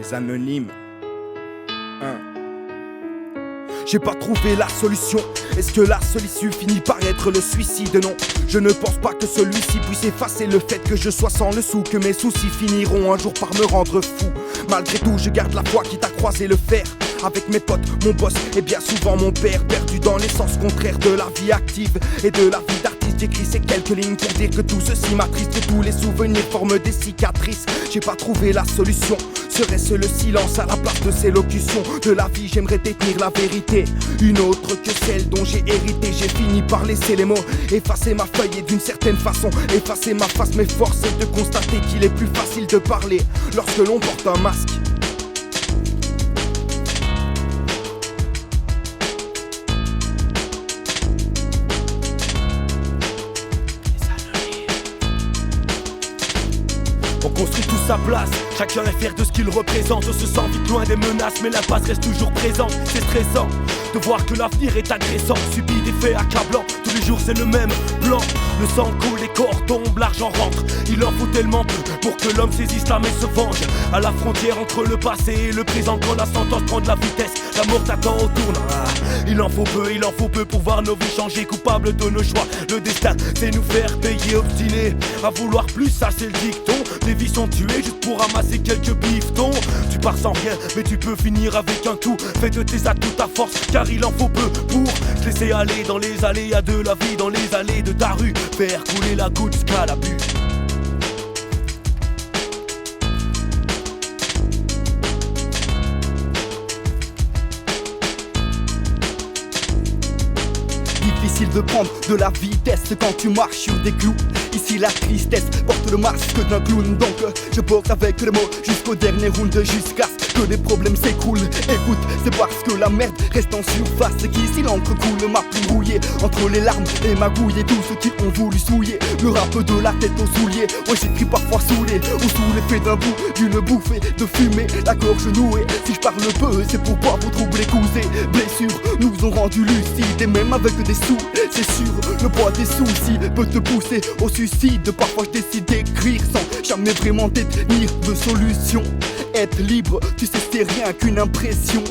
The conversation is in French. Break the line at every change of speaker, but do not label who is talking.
Les anonymes. J'ai pas trouvé la solution. Est-ce que la seule issue finit par être le suicide? Non, je ne pense pas que celui-ci puisse effacer le fait que je sois sans le sou, que mes soucis finiront un jour par me rendre fou. Malgré tout, je garde la foi quitte à croiser le fer. Avec mes potes, mon boss et bien souvent mon père, perdu dans les sens contraires de la vie active et de la vie d'artiste. J'écris ces quelques lignes pour dire que tout ceci m'attriste, que tous les souvenirs forment des cicatrices. J'ai pas trouvé la solution. Serait-ce le silence à la place de ces locutions? De la vie j'aimerais détenir la vérité, une autre que celle dont j'ai hérité. J'ai fini par laisser les mots effacer ma feuille et d'une certaine façon effacer ma face. Mais force est de constater qu'il est plus facile de parler lorsque l'on porte un masque.
On construit tout sa place, chacun est fier de ce qu'il représente. On se sent vite loin des menaces, mais la base reste toujours présente. C'est stressant de voir que l'avenir est agressant. Subit des faits accablants, tous les jours c'est le même plan. Le sang coule, les corps tombent, l'argent rentre. Il en faut tellement peu pour que l'homme saisisse la main et se venge. À la frontière entre le passé et le présent, quand la sentence prend de la vitesse, la mort t'attend au tournant. Il en faut peu pour voir nos vies changer. Coupables de nos choix, le destin c'est nous faire payer, obstinés à vouloir plus, ça c'est le dicton. Les vies sont tuées juste pour ramasser quelques bifetons. Tu pars sans rien, mais tu peux finir avec un tout. Fais de tes atouts ta force, car il en faut peu pour te laisser aller dans les aléas de la vie, dans les allées de ta rue. Faire couler la goutte jusqu'à la butte.
Difficile de prendre de la vitesse quand tu marches sur des clous. Ici la tristesse porte le masque d'un clown. Donc je porte avec les mots jusqu'au dernier round, jusqu'à ce que les problèmes s'écroulent. Écoute, c'est parce que la merde reste en surface qu'ici l'encre coule. Ma plume rouillée entre les larmes et ma gouille. Et tous ceux qui ont voulu souiller le rap de la tête aux souliers. Ouais, j'écris parfois saoulé ou sous l'effet d'un bout, d'une bouffée de fumée, la gorge nouée. Si je parle peu, c'est pour pas vous troubler, couser. Blessures nous ont rendus lucides, et même avec des sous, c'est sûr, le poids des soucis peut te pousser au suicide. Parfois je décide d'écrire sans jamais vraiment détenir de solution. Être libre, tu sais, c'est rien qu'une impression.